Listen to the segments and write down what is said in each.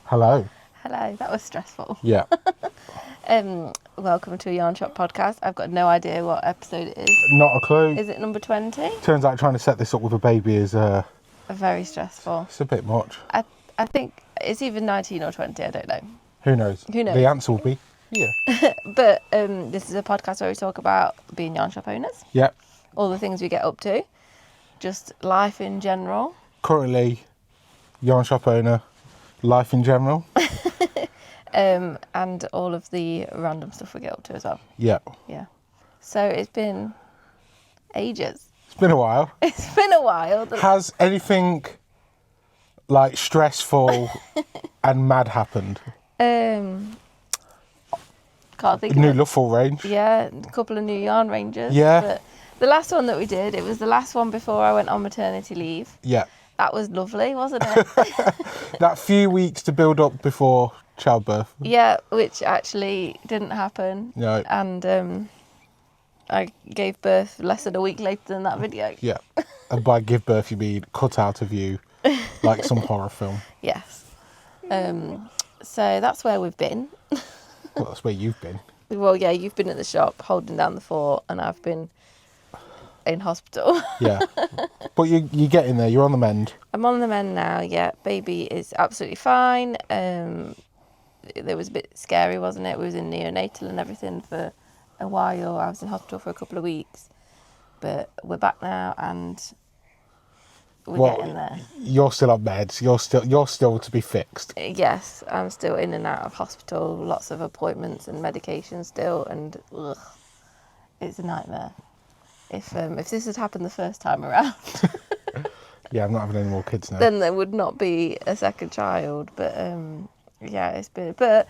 Hello. Hello, that was stressful. Yeah. Welcome to a Yarn Shop podcast. I've got no idea what episode it is. Not a clue. Is it number 20? Turns out trying to set this up with a baby is Very stressful. it's a bit much. I think it's either 19 or 20, I don't know. Who knows? Who knows? The answer will be yeah. But this is a podcast where we talk about being yarn shop owners, Yeah. all the things we get up to, just life in general. Currently, yarn shop owner, life in general. And all of the random stuff we get up to as well. Yeah. Yeah. So it's been ages. It's been a while. It's been a while. Has anything like stressful and mad happened? Can't think of New it. Luffle range. Yeah, a couple of new yarn ranges. Yeah. But the last one that we did, it was the last one before I went on maternity leave. Yeah. That was lovely, wasn't it? That few weeks to build up before childbirth. Yeah, which actually didn't happen. No. And I gave birth less than a week later than that video. Yeah. And by give birth you mean cut out of you like some horror film. Yes. So that's where we've been. Well, that's where you've been. Well, yeah, you've been at the shop holding down the fort, and I've been in hospital. Yeah. But you get in there, you're on the mend. I'm on the mend now, yeah. Baby is absolutely fine. It was a bit scary, wasn't it? We was in neonatal and everything for a while. I was in hospital for a couple of weeks. But we're back now and we're getting there. You're still on meds, you're still to be fixed. Yes, I'm still in and out of hospital, lots of appointments and medication still, and it's a nightmare. If this had happened the first time around, Yeah, I'm not having any more kids now. then there would not be a second child. But yeah, it's been. But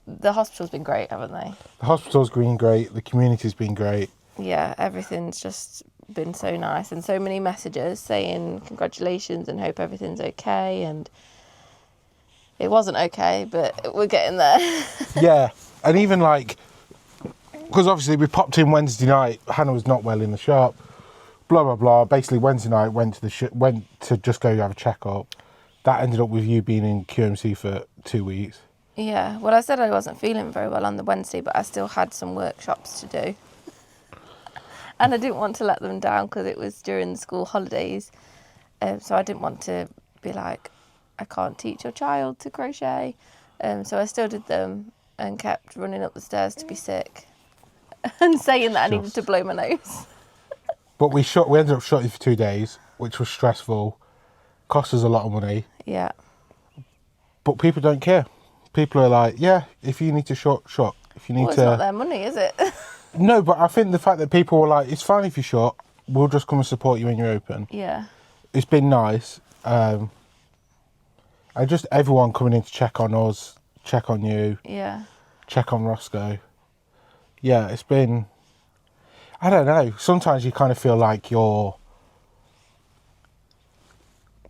the hospital's been great, haven't they? The hospital's been great, the community's been great. Yeah, everything's just been so nice, and so many messages saying congratulations and hope everything's okay. And it wasn't okay, but we're getting there. Yeah, and even like, because obviously we popped in Wednesday night, Hannah was not well in the shop, blah blah blah. Basically Wednesday night went to just go have a checkup. That ended up with you being in QMC for 2 weeks. Yeah, well, I said I wasn't feeling very well on the Wednesday, but I still had some workshops to do. And I didn't want to let them down because it was during the school holidays. So I didn't want to be like, I can't teach your child to crochet. So I still did them and kept running up the stairs to be sick and saying that I needed to blow my nose. But we ended up shutting for 2 days, which was stressful, cost us a lot of money. Yeah. But people don't care. People are like, yeah, if you need to shut. If you need Well, it's not their money, is it? No, but I think the fact that people were like, it's fine if you shut, we'll just come and support you when you're open. Yeah. It's been nice. And just everyone coming in to check on us, check on you, Yeah. check on Roscoe. Yeah, it's been, I don't know, sometimes you kind of feel like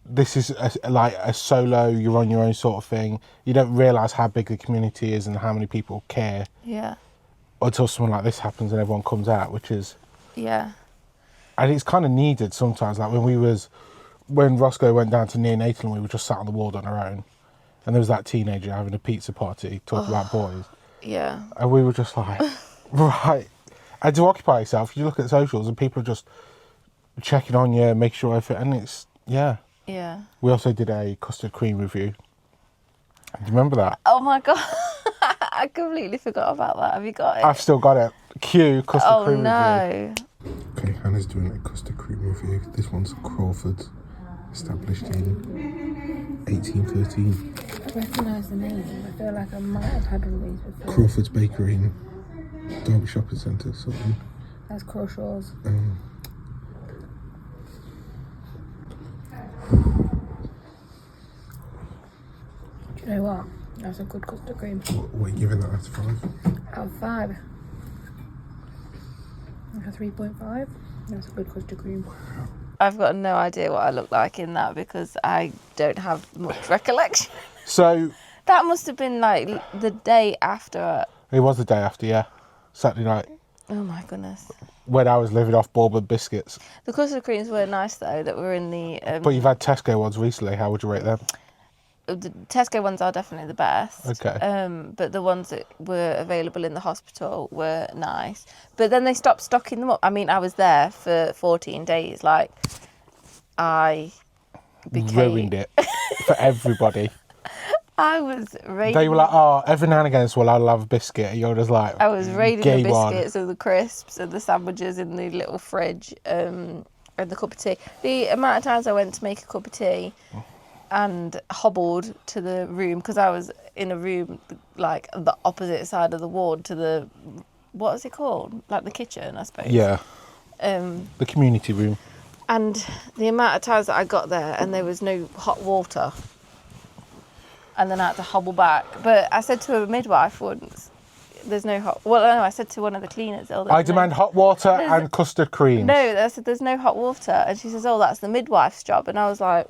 this is like a solo, you're on your own sort of thing. You don't realise how big the community is and how many people care. Yeah. Until something like this happens and everyone comes out, which is... Yeah. And it's kind of needed sometimes. Like when Roscoe went down to neonatal and we were just sat on the ward on our own, and there was that teenager having a pizza party talking about boys. Yeah. And we were just like, right. And to occupy yourself, you look at socials and people are just checking on you, making sure everything, and it's, yeah. Yeah. We also did a custard cream review. Do you remember that? Oh my God. I completely forgot about that. Have you got it? I've still got it. Cue custard cream review. Oh no. Okay, Hannah's doing a custard cream review. This one's Crawford's, established in 1813. I recognise the name. I feel like I might have had one of these before. Crawford's Bakery in Derby Shopping Centre, something. That's Crawshaw's. Do you know what? That's a good custard cream. What are you giving that out of 5? Out of 5. Like a 3.5. That's a good custard cream. I've got no idea what I look like in that because I don't have much recollection. So... That must have been like the day after. It was the day after, yeah. Saturday night. Oh my goodness. When I was living off Bourbon biscuits. The custard creams were nice though, that were in the... But you've had Tesco ones recently, how would you rate them? the Tesco ones are definitely the best. Okay. But the ones that were available in the hospital were nice. But then they stopped stocking them up. I mean, I was there for 14 days. Like, I Ruined it for everybody. I was raiding. They were like, oh, every now and again, well, I'll have a biscuit. And you're just like, I was raiding the game on. biscuits and the crisps and the sandwiches in the little fridge and the cup of tea. The amount of times I went to make a cup of tea and hobbled to the room, because I was in a room like the opposite side of the ward to the, what is it called? Like the kitchen, I suppose. Yeah. The community room. And the amount of times that I got there and there was no hot water. And then I had to hobble back. But I said to a midwife once, there's no hot... Well, no, I said to one of the cleaners... Oh, I demand hot water and custard cream. No, I said, there's no hot water. And she says, oh, that's the midwife's job. And I was like,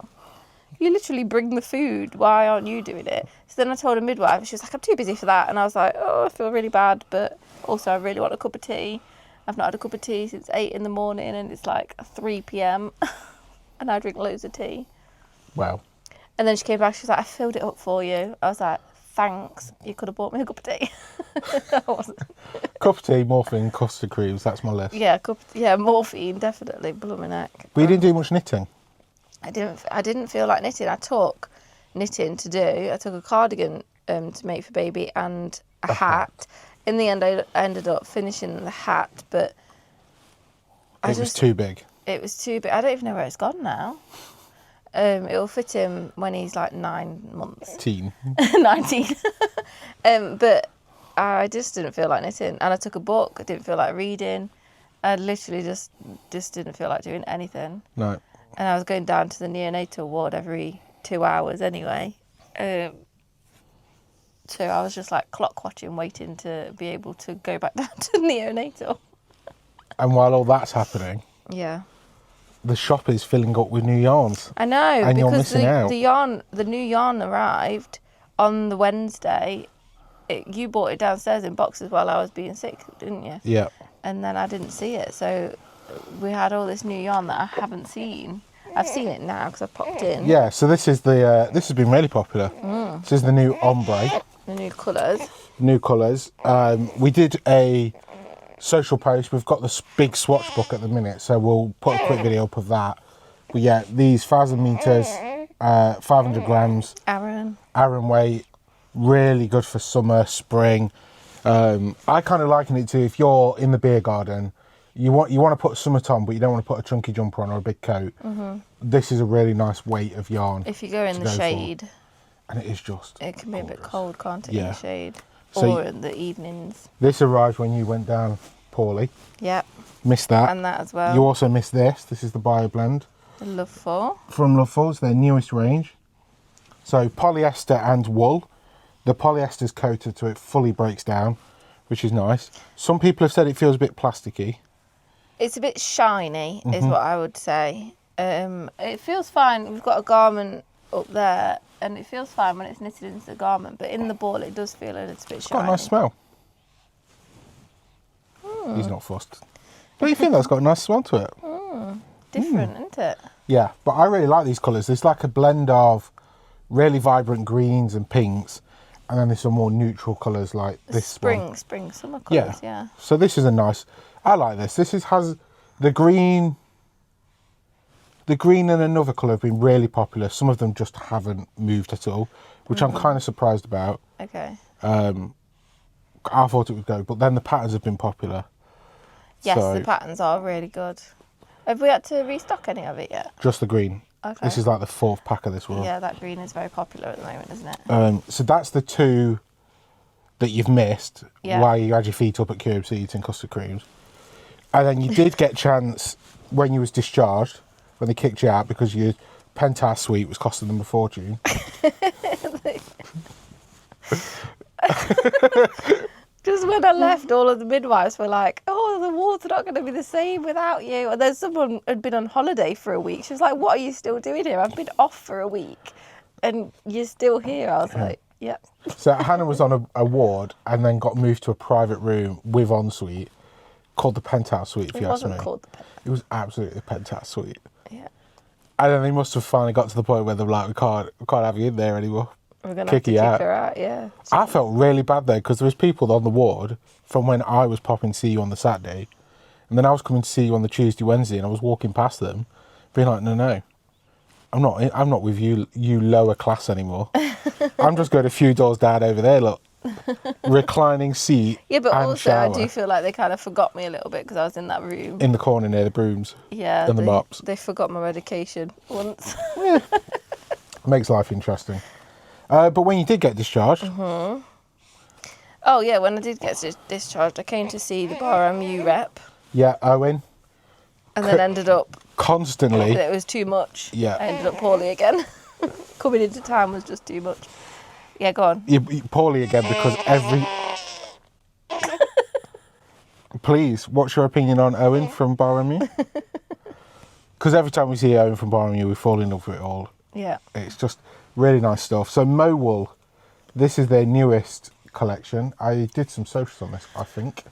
you literally bring the food. Why aren't you doing it? So then I told a midwife. She was like, I'm too busy for that. And I was like, oh, I feel really bad. But also, I really want a cup of tea. I've not had a cup of tea since 8 in the morning. And it's like 3 p.m. and I drink loads of tea. Wow. And then she came back, she was like, I filled it up for you. I was like, thanks, you could have bought me a cup of tea. Cup of tea, morphine, custard creams, that's my list. Yeah, morphine, definitely, blooming heck. But you didn't do much knitting? I didn't feel like knitting. I took knitting to do. I took a cardigan to make for baby and a hat. In the end, I ended up finishing the hat, but... It was too big. It was too big. I don't even know where it's gone now. It'll fit him when he's like 9 months. 19. But I just didn't feel like knitting. And I took a book. I didn't feel like reading. I literally just didn't feel like doing anything. No. And I was going down to the neonatal ward every 2 hours anyway. So I was just like clock watching, waiting to be able to go back down to neonatal. And while all that's happening... Yeah. The shop is filling up with new yarns. I know, and you're missing out. The new yarn arrived on the Wednesday. You bought it downstairs in boxes while I was being sick, didn't you? Yeah. And then I didn't see it, so we had all this new yarn that I haven't seen. I've seen it now because I popped in. Yeah, so this is the this has been really popular. This is the new ombre. The new colours. New colours. We did a social post. We've got this big swatch book at the minute, so we'll put a quick video up of that. But yeah, these 1,000 meters, 500 grams. Aran weight, really good for summer, spring. I kind of liken it to if you're in the beer garden, you want to put a summit on, but you don't want to put a chunky jumper on or a big coat. This is a really nice weight of yarn. If you go in the shade. And it is just. It can be gorgeous. a bit cold, can't it? In the shade. So or in the evenings. This arrived when you went down poorly. Yep. Missed that. And that as well. You also missed this. This is the Bio Blend. The Love For. From Love For, it's their newest range. So polyester and wool. The polyester's coated so it fully breaks down, which is nice. Some people have said it feels a bit plasticky. It's a bit shiny, is what I would say. It feels fine. We've got a garment up there, and it feels fine when it's knitted into the garment, but in the ball it does feel a little bit shiny. It's got a nice smell. He's not fussed. But you think that's got a nice smell to it? Different, isn't it? Yeah, but I really like these colours. There's like a blend of really vibrant greens and pinks, and then there's some more neutral colours like this spring, summer colours, yeah. So this is a nice, I like this. This has the green and another colour have been really popular. Some of them just haven't moved at all, which I'm kind of surprised about. Okay. I thought it would go, but then the patterns have been popular. Yes, so, the patterns are really good. Have we had to restock any of it yet? Just the green. Okay. This is like the 4th pack of this one. Yeah, that green is very popular at the moment, isn't it? So that's the 2 that you've missed while you had your feet up at QMC eating custard creams. And then you did get chance when you was discharged, when they kicked you out because your penthouse suite was costing them a fortune. Just when I left, all of the midwives were like, oh, the ward's not going to be the same without you. And then someone had been on holiday for a week. She was like, what are you still doing here? I've been off for a week and you're still here. I was like, yep. So Hannah was on a ward and then got moved to a private room with ensuite called the penthouse suite, if you ask me. It wasn't called the penthouse. It was absolutely the penthouse suite. Yeah. And then they must have finally got to the point where they're like, we can't have you in there anymore. We're going to have to kick her out, yeah. I felt really bad though, because there was people on the ward from when I was popping to see you on the Saturday, and then I was coming to see you on the Tuesday, Wednesday, and I was walking past them, being like, no, I'm not with you lower class anymore. I'm just going a few doors down over there, look. Reclining seat. Yeah, but and also shower. I do feel like they kind of forgot me a little bit because I was in that room. In the corner near the brooms. Yeah. And the mops. They forgot my medication once. Yeah. Makes life interesting. But when you did get discharged. Mm-hmm. Oh, yeah, when I did get discharged, I came to see the Bar MU rep. Yeah, Owen. And then ended up... Constantly. It was too much. Yeah. I ended up poorly again. Coming into town was just too much. Yeah, go on. You're poorly again because Please, what's your opinion on Owen from Bar MU? Because every time we see Owen from Bar MU, we fall in love with it all. Yeah. It's just really nice stuff. So Mo Wool, this is their newest collection. I did some socials on this, I think.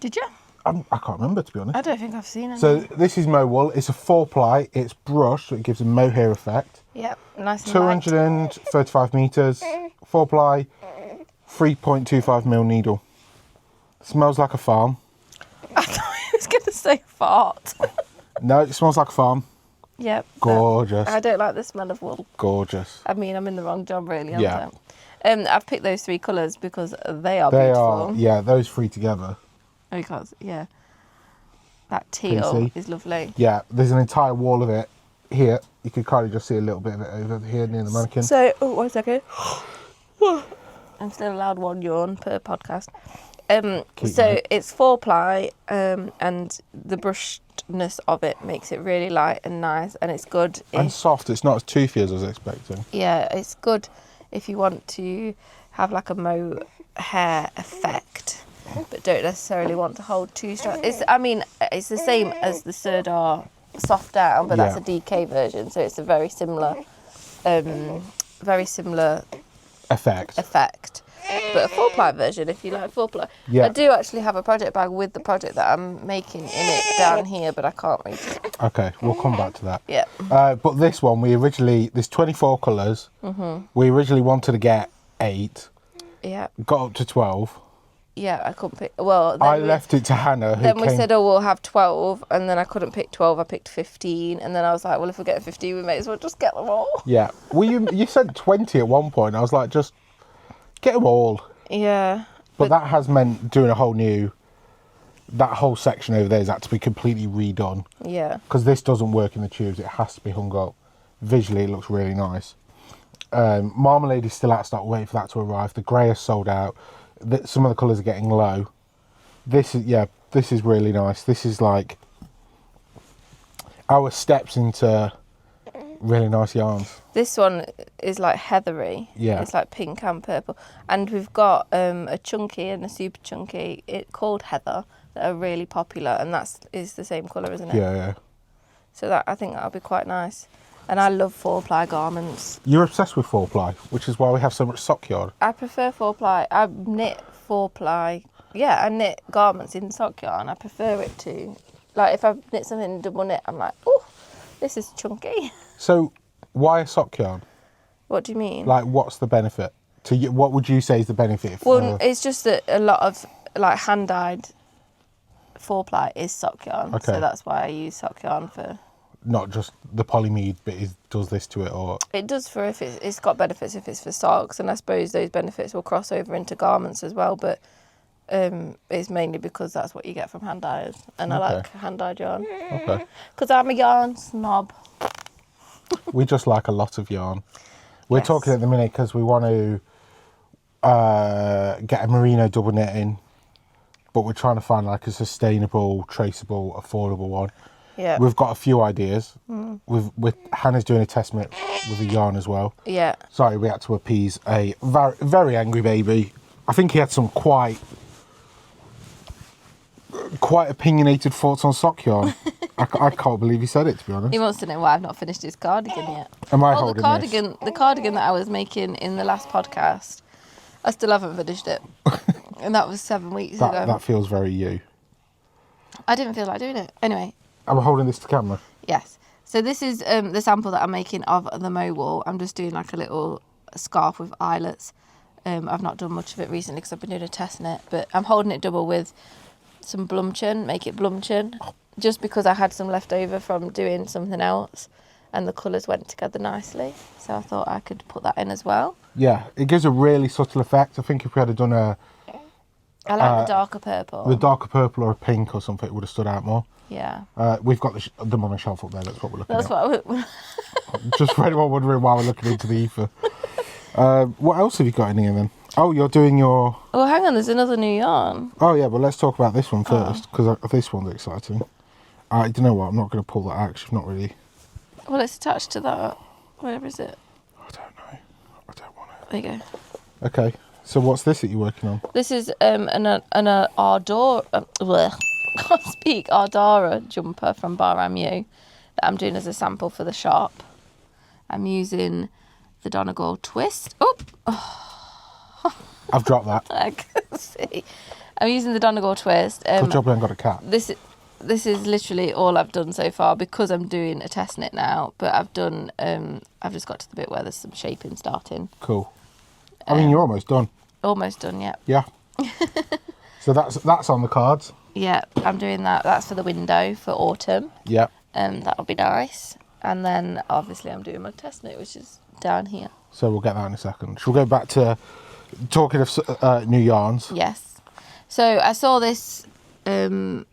Did you? I can't remember, to be honest. I don't think I've seen it. So this is Mo Wool. It's a 4-ply. It's brushed, so it gives a mohair effect. Yep, nice and light. 235 metres, 4-ply, 3.25mm needle. Smells like a farm. I thought he was going to say fart. No, it smells like a farm. Yep. Gorgeous. I don't like the smell of wool. Gorgeous. I mean, I'm in the wrong job, really, aren't Yeah. I? I've picked those 3 colours because they are They beautiful. are, yeah, those 3 together. Because, yeah. That teal PC. is lovely. Yeah, there's an entire wall of it here. You could kind of just see a little bit of it over here near the mannequin. So, oh, 1 second. I'm still allowed 1 yawn per podcast. So it's 4-ply, and the brushedness of it makes it really light and nice, and it's good. And soft. It's not as toothy as I was expecting. Yeah, it's good if you want to have like a mohair effect, but don't necessarily want to hold 2 strands. It's the same as the Custard soft down, but that's a DK version, so it's a very similar effect. But a 4-ply version, if you like 4-ply. Yeah. I do actually have a project bag with the project that I'm making in it down here, but I can't read it. Okay, we'll come back to that. Yeah. But this one, there's 24 colours. Mm-hmm. We originally wanted to get 8. Yeah. Got up to 12. Yeah, I couldn't pick. Well, I left it to Hannah. Then we said, we'll have 12, and then I couldn't pick 12. I picked 15, and then I was like, well, if we get 15, we may as well just get them all. Yeah. Well, you said 20 at one point. I was like, just get them all. Yeah. But that has meant doing that whole section over there has had to be completely redone. Yeah. Because this doesn't work in the tubes. It has to be hung up. Visually, it looks really nice. Marmalade is still out of stock, waiting for that to arrive. The grey is sold out. Some of the colours are getting low. This is really nice. This is like our steps into really nice yarns. This one is like heathery. Yeah. It's like pink and purple. And we've got a chunky and a super chunky called Heather that are really popular, and is the same colour, isn't it? Yeah. So I think that'll be quite nice. And I love 4-ply garments. You're obsessed with 4-ply, which is why we have so much sock yard. I prefer 4-ply. I knit 4-ply. Yeah, I knit garments in sock yarn. I prefer it to. Like, if I knit something in double knit, I'm like, oh, this is chunky. So, why a sock yarn? What do you mean? Like, what's the benefit? To you, what would you say is the benefit? Well, it's just that a lot of, like, hand-dyed 4-ply is sock yarn. Okay. So that's why I use sock yarn for... Not just the polyamide, but does this to it, or... It does for if it's got benefits if it's for socks, and I suppose those benefits will cross over into garments as well, but it's mainly because that's what you get from hand dyers, and I like hand dyed yarn. Okay. Because I'm a yarn snob. We just like a lot of yarn. We're Yes. talking at the minute because we want to get a merino double knitting, but we're trying to find like a sustainable, traceable, affordable one. Yeah. We've got a few ideas. With Hannah's doing a test knit with a yarn as well. Yeah. Sorry, we had to appease a very, very angry baby. I think he had some quite opinionated thoughts on sock yarn. I can't believe he said it, to be honest. He wants to know why I've not finished his cardigan yet. Am I the holding cardigan, the cardigan that I was making in the last podcast, I still haven't finished it, and that was 7 weeks ago. That feels very you. I didn't feel like doing it. Anyway. I'm holding this to camera. Yes. So this is the sample that I'm making of the Mo wool. I'm just doing like a little scarf with eyelets. I've not done much of it recently because I've been doing a test knit, but I'm holding it double with some blumchen, make it blumchen, just because I had some left over from doing something else and the colours went together nicely. So I thought I could put that in as well. Yeah, it gives a really subtle effect. I think if we had done I like the darker purple. the darker purple or a pink or something, it would have stood out more. Yeah. We've got them on a shelf up there. That's what we're looking That's at. what Just for anyone wondering why we're looking into the ether. What else have you got in here then? Oh, you're doing your... Oh, hang on, there's another new yarn. Oh, yeah, but let's talk about this one first, because this one's exciting. I don't know what, I'm not going to pull that out, 'cause you've not really... Well, it's attached to that. Where is it? I don't know. I don't want it. There you go. Okay, so what's this that you're working on? This is an Ardor... can't speak. Ardara jumper from Baramu that I'm doing as a sample for the shop. I'm using the Donegal twist. I've dropped that. I can see. I'm using the Donegal twist. Good job we haven't got a cat. This is literally all I've done so far because I'm doing a test knit now. But I've done. I've just got to the bit where there's some shaping starting. Cool. I mean, you're almost done. Almost done. Yeah. Yeah. So that's on the cards. Yeah, I'm doing that. That's for the window for autumn. Yeah. That'll be nice. And then obviously I'm doing my test knit, which is down here. So we'll get that in a second. Shall we go back to talking of new yarns? Yes. So I saw this that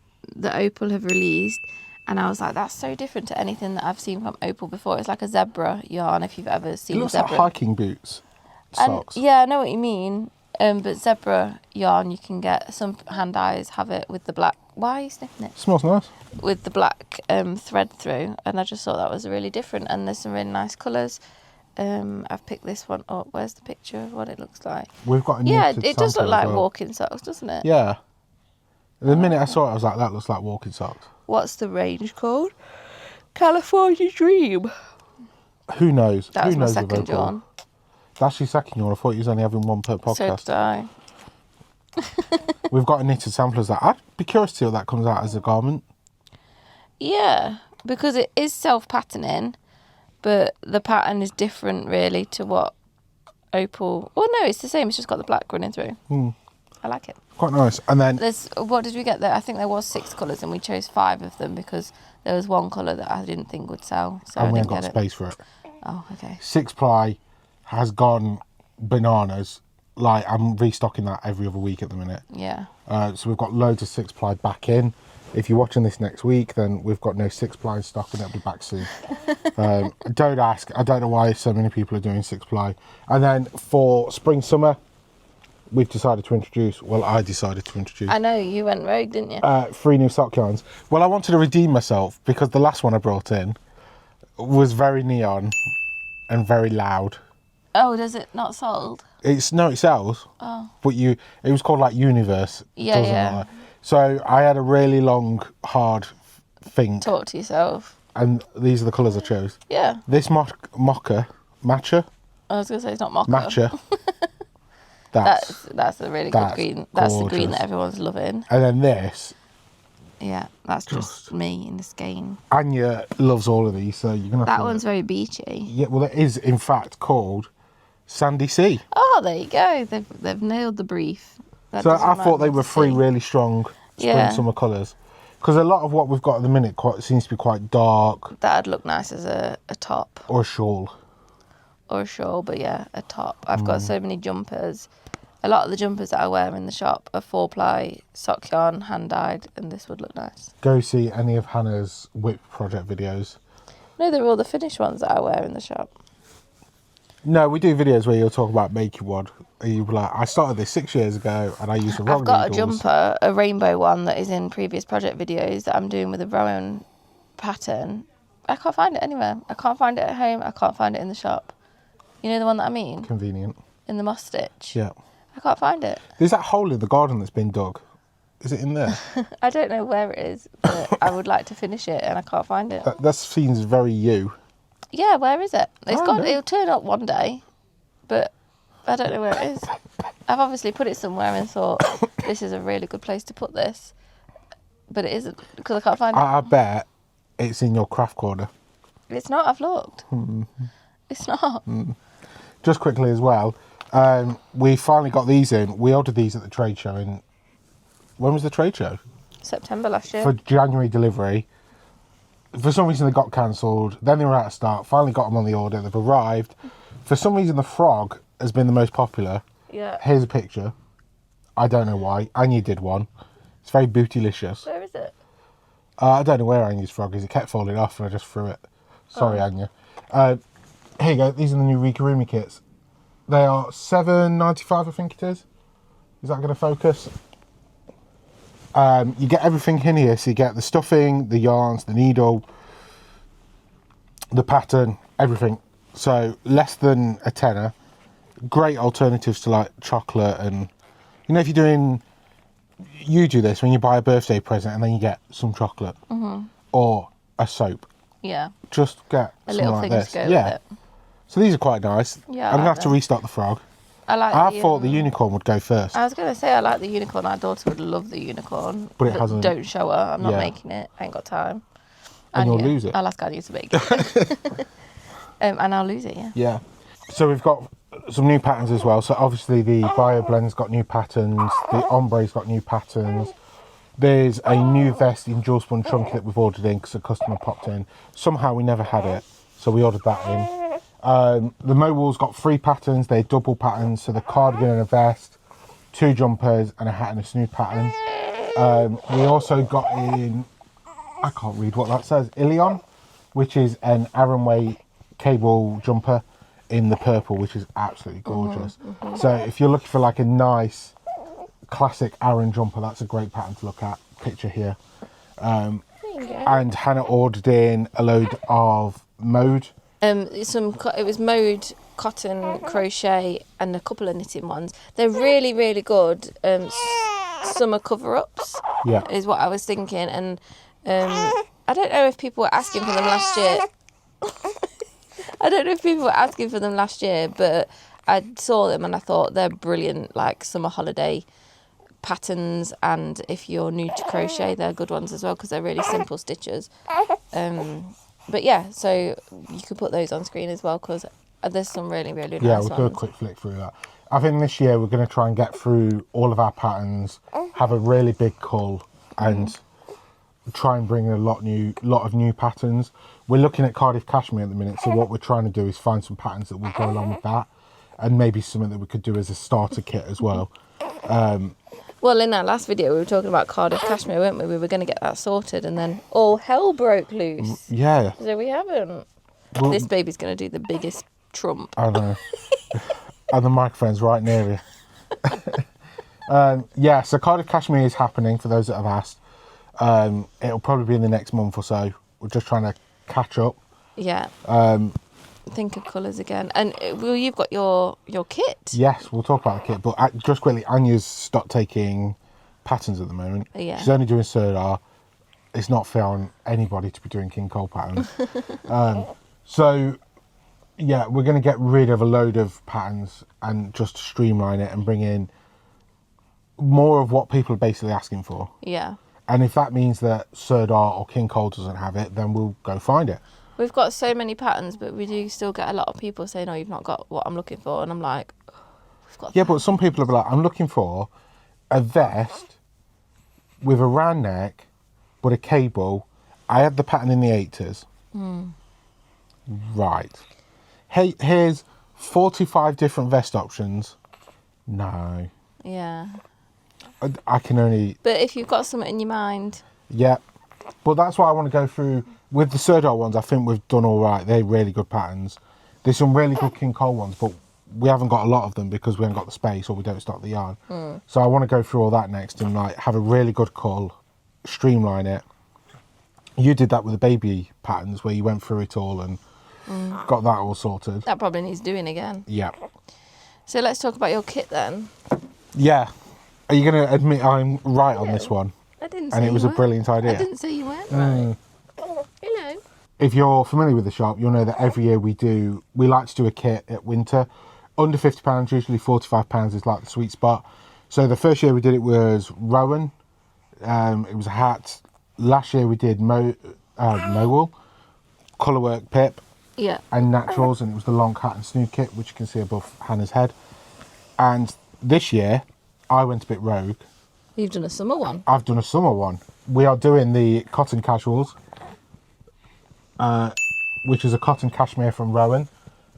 Opal have released, and I was like, that's so different to anything that I've seen from Opal before. It's like a zebra yarn, if you've ever It seen looks zebra. like hiking boots. Socks. And, yeah, I know what you mean. But zebra yarn, you can get, some hand dyes have it with the black. Why are you sniffing it? Smells nice. With the black thread through, and I just thought that was really different, and there's some really nice colours. I've picked this one up. Where's the picture of what it looks like? We've got a Yeah, knitted it does sample look like as well. walking socks, doesn't it? Yeah. The minute I saw it, I was like, that looks like walking socks. What's the range called? California Dream. Who knows? That Who was my knows with second Opal? yarn. That's your second yarn. I thought you was only having one per So podcast. did I. We've got a knitted sample of that. I'd be curious to see what that comes out as a garment. Yeah, because it is self-patterning, but the pattern is different really to what Opal... Well, no, it's the same. It's just got the black running through. I like it. Quite nice. And then What did we get there? I think there was 6 colours, and we chose 5 of them because there was one colour that I didn't think would sell, so I we didn't ain't got get it. space for it. Oh, okay. 6-ply has gone bananas. Like, I'm restocking that every other week at the minute. Yeah. So we've got loads of 6-ply back in. If you're watching this next week, then we've got no 6-ply in stock, and it'll be back soon. Don't ask. I don't know why so many people are doing 6-ply. And then for spring, summer, we've decided to introduce, well, I decided to introduce, I know, you went rogue, didn't you? 3 new sock yarns. Well, I wanted to redeem myself because the last one I brought in was very neon and very loud. Oh, does it not sold? It sells. Oh. But it was called like Universe. Yeah, doesn't yeah. it, like? So I had a really long, hard think, Talk to yourself. and these are the colours I chose. Yeah. This matcha, I was going to say it's not mocha. matcha. That's a really good that's green. That's the green gorgeous. that everyone's loving. And then this, Yeah, that's just me in the skein. Anya loves all of these, so you're gonna. That one's very beachy. Yeah, well, it is in fact called Sandy Sea. Oh, there you go. They've nailed the brief. That So does I remind thought me they of were the 3 sea. really strong spring Yeah. summer colours, because a lot of what we've got at the minute seems to be quite dark That'd look nice as a top or a shawl. or a shawl, but yeah, a top. I've got so many jumpers. A lot of the jumpers that I wear in the shop are 4-ply sock yarn, hand dyed, and this would look nice. Go see any of Hannah's whip project videos. No, they're all the finished ones that I wear in the shop. No, we do videos where you'll talk about making one. And you'll be like, I started this 6 years ago and I used the wrong I've got needles. a jumper, a rainbow one that is in previous project videos that I'm doing with a Rowan pattern. I can't find it anywhere. I can't find it at home. I can't find it in the shop. You know the one that I mean? Convenient. In the moss stitch. Yeah. I can't find it. There's that hole in the garden that's been dug. Is it in there? I don't know where it is, but I would like to finish it and I can't find it. That seems very you. Yeah, where is it? I don't know. It'll turn up one day, but I don't know where it is. I've obviously put it somewhere and thought this is a really good place to put this, but it isn't because I can't find it. I bet it's in your craft corner. It's not, I've looked. It's not. Just quickly as well, we finally got these in. We ordered these at the trade show in... When was the trade show? September last year. For January delivery. For some reason they got cancelled. Then they were out of stock. Finally got them on the order. They've arrived. For some reason the frog has been the most popular. Yeah. Here's a picture. I don't know why. Anya did one. It's very bootylicious. Where is it? I don't know where Anya's frog is. It kept falling off and I just threw it. Sorry, Anya. Here you go. These are the new Rikarumi kits. They are $7.95, I think it is. Is that going to focus? You get everything in here. So you get the stuffing, the yarns, the needle, the pattern, everything. So less than a tenner. Great alternatives to like chocolate and... You know, if you're doing... You do this when you buy a birthday present and then you get some chocolate. Or a soap. Yeah. Just get A something little like thing this. to go Yeah. with it. So these are quite nice. Yeah, I I'm going to like have to them. restock the frog. I thought the unicorn would go first. I was going to say I like the unicorn. Our daughter would love the unicorn. But it hasn't- Don't show her. I'm not Yeah. making it. I ain't got time. And you'll yeah, lose it. I'll ask Anya to make it. And I'll lose it, yeah. Yeah. So we've got some new patterns as well. So obviously the Bio Blend's got new patterns. The Ombre's got new patterns. There's a new vest in Jewel Spun Chunky that we've ordered in because a customer popped in. Somehow we never had it, so we ordered that in. The Mowal's got 3 patterns. They're double patterns. So the cardigan and a vest, 2 jumpers and a hat and a snood pattern. We also got in, I can't read what that says, Ilion, which is an Aran Way cable jumper in the purple, which is absolutely gorgeous. So if you're looking for like a nice classic Aran jumper, that's a great pattern to look at. Picture here. And Hannah ordered in a load of mode. It was mode, cotton, crochet, and a couple of knitting ones. They're really, really good. Summer cover-ups. Yeah. Is what I was thinking, and I don't know if people were asking for them last year. I don't know if people were asking for them last year, but I saw them and I thought they're brilliant, like summer holiday patterns. And if you're new to crochet, they're good ones as well because they're really simple stitches. But yeah, so you could put those on screen as well because there's some really, really nice Yeah, we'll do a ones. quick flick through that. I think this year we're going to try and get through all of our patterns, have a really big cull, and try and bring a lot of new patterns. We're looking at Cardiff Cashmere at the minute, so what we're trying to do is find some patterns that will go along with that, and maybe something that we could do as a starter kit as well. Well, in our last video, we were talking about Cardiff Cashmere, weren't we? We were going to get that sorted, and then all hell broke loose. Yeah. So we haven't. Well, This baby's going to do the biggest trump. I know. And the microphone's right near you. Yeah, so Cardiff Cashmere is happening for those that have asked. It'll probably be in the next month or so. We're just trying to catch up. Yeah. Think of colours again. And well, you've got your kit. Yes, we'll talk about the kit, but just quickly, Anya's stopped taking patterns at the moment. Yeah. She's only doing Custard. It's not fair on anybody to be doing King Cole patterns. So, yeah, we're going to get rid of a load of patterns and just streamline it and bring in more of what people are basically asking for. Yeah. And if that means that Custard or King Cole doesn't have it, then we'll go find it. We've got so many patterns, but we do still get a lot of people saying, "Oh, you've not got what I'm looking for," and I'm like, oh, "We've got." Yeah, but some people are like, I'm looking for a vest with a round neck, but a cable. I had the pattern in the 80s. Right. Hey, here's 45 different vest options. No. Yeah. I can only... But if you've got something in your mind, Yeah. But that's why I want to go through... With the Custard ones, I think we've done all right. They're really good patterns. There's some really good King Cole ones, but we haven't got a lot of them because we haven't got the space or we don't stock the yarn. So I want to go through all that next and like have a really good cull, streamline it. You did that with the baby patterns where you went through it all and got that all sorted. that probably needs doing again. Yeah. So let's talk about your kit then. Yeah. Are you going to admit I'm right on this one? I didn't say And it was you a weren't. brilliant idea. I didn't say you weren't right. Hello. If you're familiar with the shop, you'll know that every year we like to do a kit at winter. Under £50, usually £45 is like the sweet spot. So the first year we did it was Rowan. It was a hat. Last year we did Mowal. colourwork pip Yeah. and naturals, and it was the long hat and snood kit, which you can see above Hannah's head. And this year, I went a bit rogue. You've done a summer one. I've done a summer one. We are doing the cotton casuals, which is a cotton cashmere from Rowan.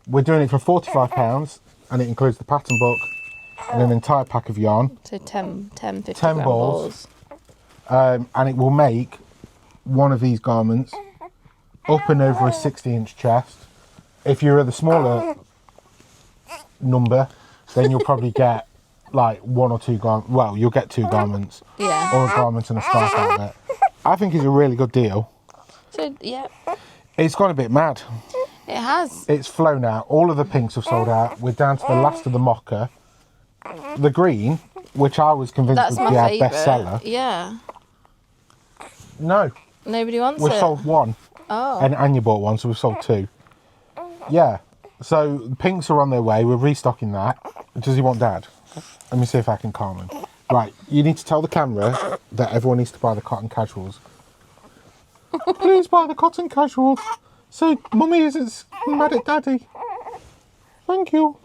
We're doing it for £45, and it includes the pattern book and an entire pack of yarn. So 10 50 10 gram balls. And it will make one of these garments up and over a 60-inch chest. If you're at the smaller number, then you'll probably get like one or two garments. Well, you'll get 2 garments. Yeah. Or a garment and a scarf out of it. I think it's a really good deal. So, yeah. It's gone a bit mad. It has. It's flown out. All of the pinks have sold out. We're down to the last of the mocha. The green, which I was convinced That's would my be our favourite. bestseller. Yeah. No, Nobody wants we've it. sold one. Oh. And Anya bought one, so we've sold 2. Yeah. So the pinks are on their way. We're restocking that. Does he want Dad? Let me see if I can calm him. Right, you need to tell the camera that everyone needs to buy the cotton casuals. Please buy the cotton casuals so Mummy isn't mad at Daddy. Thank you.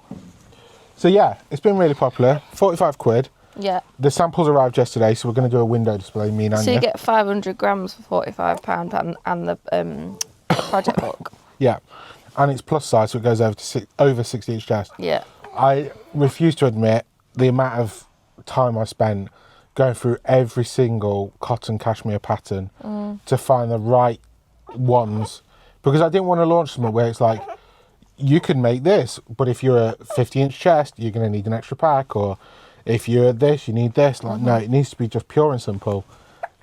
So yeah, it's been really popular. 45 quid. Yeah. The samples arrived yesterday, so we're going to do a window display, me and Anya. So you get 500 grams for £45 and the project book. Yeah, and it's plus size, so it goes over 60-inch chest. Yeah. I refuse to admit the amount of time I spent going through every single cotton cashmere pattern to find the right ones, because I didn't want to launch something where it's like, you can make this, but if you're a 50-inch chest, you're going to need an extra pack, or if you're this, you need this. Like, no, it needs to be just pure and simple.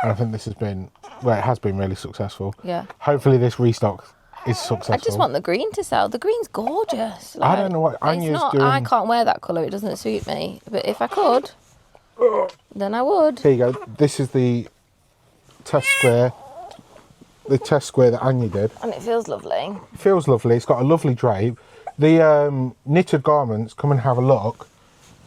And I think this has been, well, it has been really successful. Yeah. Hopefully this restock is successful. I just want the green to sell. The green's gorgeous. I don't know what Anya's doing. I can't wear that colour. It doesn't suit me. But if I could, then I would. Here you go. This is the test square. The test square that Anya did. And it feels lovely. Feels lovely. It's got a lovely drape. The knitted garments, come and have a look.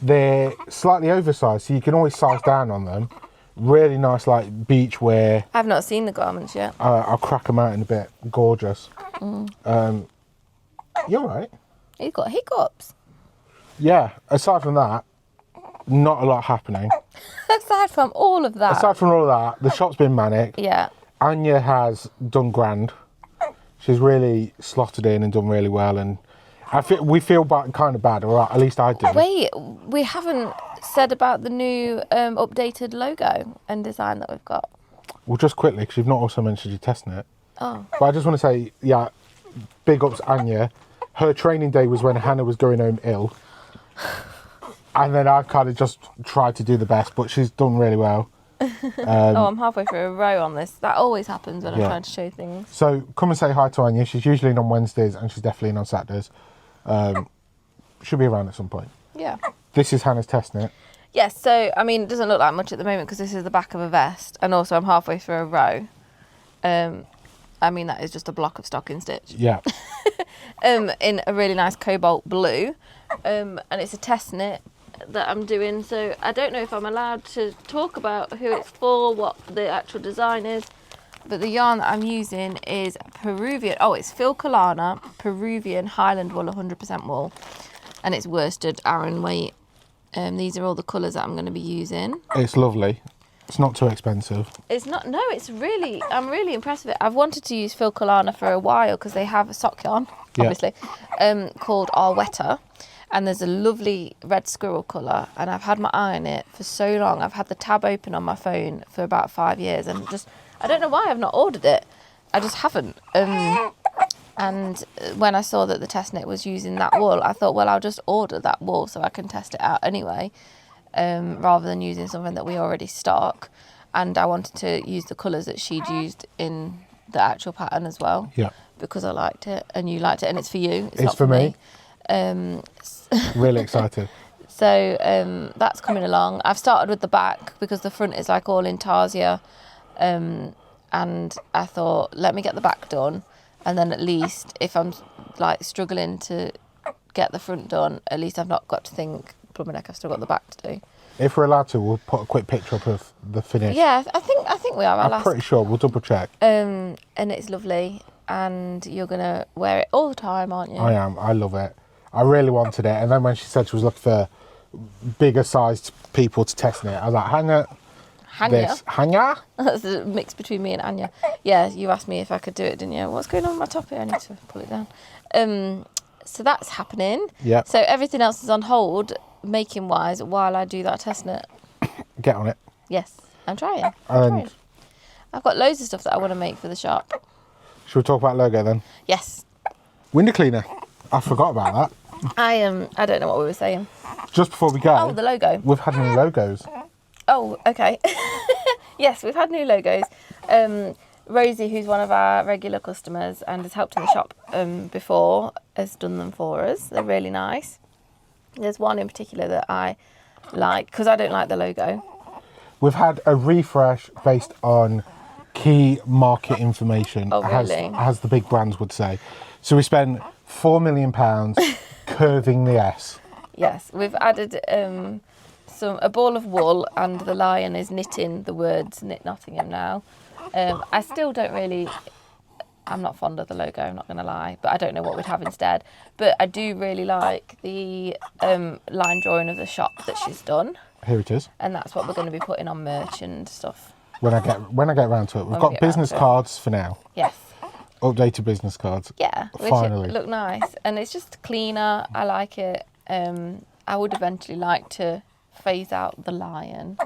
They're slightly oversized, so you can always size down on them. Really nice, like beach wear. I've not seen the garments yet. I'll crack them out in a bit. Gorgeous. You're right. He's got hiccups. Yeah. Aside from that, not a lot happening. Aside from all of that. Aside from all of that, the shop's been manic. Yeah. Anya has done grand. She's really slotted in and done really well, and we feel kind of bad, or at least I do. Wait, we haven't said about the new updated logo and design that we've got. Well, just quickly, because you've not also mentioned you're testing it. Oh. But I just want to say, yeah, big ups Anya. Her training day was when Hannah was going home ill. And then I've kind of just tried to do the best, but she's done really well. I'm halfway through a row on this. That always happens when I'm Yeah. trying to show things. So come and say hi to Anya. She's usually in on Wednesdays and she's definitely in on Saturdays. She'll be around at some point. Yeah. This is Hannah's testing it. Yes, so, I mean, it doesn't look like much at the moment because this is the back of a vest. And also I'm halfway through a row. I mean, that is just a block of stocking stitch. Yeah. In a really nice cobalt blue. And it's a test knit that I'm doing. So I don't know if I'm allowed to talk about who it's for, what the actual design is. But the yarn that I'm using is Peruvian. Oh, it's Phil Kalana Peruvian Highland wool, 100% wool. And it's worsted Aran weight. These are all the colours that I'm going to be using. It's lovely. It's not too expensive. It's not, no, it's really, I'm really impressed with it. I've wanted to use Phil Kalana for a while because they have a sock yarn, obviously, called Arwetta. And there's a lovely red squirrel colour. And I've had my eye on it for so long. I've had the tab open on my phone for about 5 years. And just, I don't know why I've not ordered it. I just haven't. And when I saw that the test knit was using that wool, I thought, well, I'll just order that wool so I can test it out anyway. Rather than using something that we already stock. And I wanted to use the colours that she'd used in the actual pattern as well. Yeah. Because I liked it and you liked it and it's for you. It's It's not for me. Really excited. So that's coming along. I've started with the back because the front is like all intarsia. And I thought, let me get the back done. And then at least if I'm like struggling to get the front done, at least I've not got to think, blooming heck, I've still got the back to do. If we're allowed to, we'll put a quick picture up of the finish. Yeah, I think we are. I'm pretty sure. We'll double check. And it's lovely. and you're going to wear it all the time, aren't you? I am. I love it. I really wanted it. And then when she said she was looking for bigger sized people to test in it, I was like, Hanya. Hanya? Hanya? That's a mix between me and Anya. Yeah, you asked me if I could do it, didn't you? What's going on with my top here? I need to pull it down. So that's happening. Yeah. So everything else is on hold, making wise, while I do that test knit. Get on it. Yes, I'm trying. And I've got loads of stuff that I want to make for the shop. should we talk about logo then? Yes. Window cleaner. I forgot about that. I don't know what we were saying. Just before we go. Oh, the logo. We've had new logos. Oh, okay. Yes, we've had new logos. Rosie, who's one of our regular customers and has helped in the shop before, has done them for us. They're really nice. There's one in particular that I like because I don't like the logo. We've had a refresh based on key market information, Oh, really? as the big brands would say. So we spent £4 million curving the S. Yes, we've added a ball of wool, and the lion is knitting the words Knit Nottingham now. I still don't really, I'm not fond of the logo, I'm not going to lie, but I don't know what we'd have instead. But I do really like the line drawing of the shop that she's done. Here it is. And that's what we're going to be putting on merch and stuff. When I get around to it. We've got business cards for now. Yes. Updated business cards. Yeah, which Finally. look nice. And it's just cleaner. I like it. I would eventually like to phase out the lion.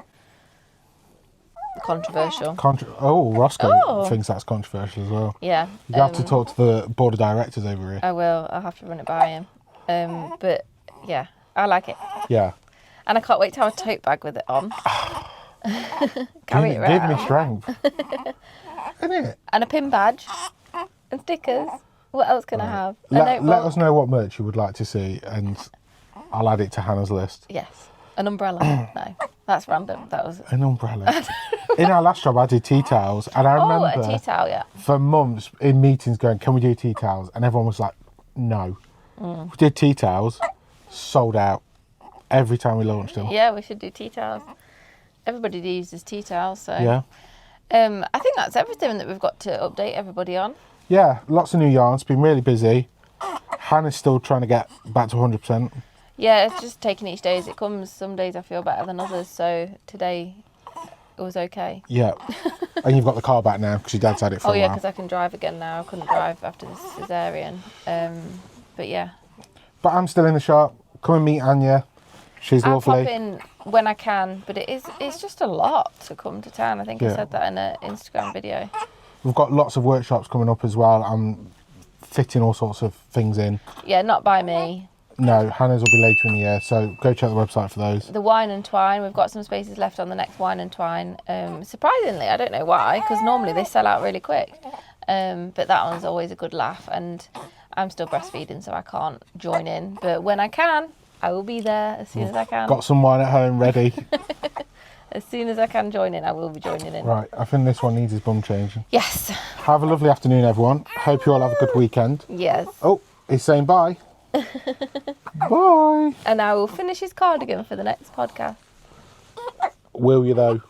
Controversial. Roscoe thinks that's controversial as well. Yeah. You have to talk to the board of directors over here. I will. I'll have to run it by him. But yeah, I like it. Yeah. And I can't wait to have a tote bag with it on. Carry it around. Give me strength. Isn't it? And a pin badge. And stickers. What else can I have? Let us know what merch you would like to see and I'll add it to Hannah's list. Yes. An umbrella. No, that's random. That was an umbrella. In our last job, I did tea towels, and I remember a tea towel, yeah. for months in meetings going, "Can we do tea towels?" And everyone was like, "No." We did tea towels, sold out every time we launched them. Yeah, we should do tea towels. Everybody uses tea towels, so yeah. I think that's everything that we've got to update everybody on. Yeah, lots of new yarns. Been really busy. Hannah's still trying to get back to 100%. Yeah, it's just taking each day as it comes. Some days I feel better than others, so today it was okay. Yeah. And you've got the car back now because your dad's had it for a while. Oh yeah, because I can drive again now. I couldn't drive after the cesarean. But yeah. But I'm still in the shop. Come and meet Anya. She's I'll lovely. pop in when I can, but it's just a lot to come to town. I think I said that in an Instagram video. We've got lots of workshops coming up as well. I'm fitting all sorts of things in. Yeah, not by me. No, Hannah's will be later in the year, so go check the website for those. The wine and twine, we've got some spaces left on the next wine and twine. Surprisingly, I don't know why, because normally they sell out really quick. But that one's always a good laugh, and I'm still breastfeeding, so I can't join in. But when I can, I will be there as soon as I can. Got some wine at home ready. As soon as I can join in, I will be joining in. Right, I think this one needs his bum changing. Yes. Have a lovely afternoon, everyone. Hope you all have a good weekend. Yes. Oh, he's saying bye. Bye. And I will finish his cardigan for the next podcast. Will you, though?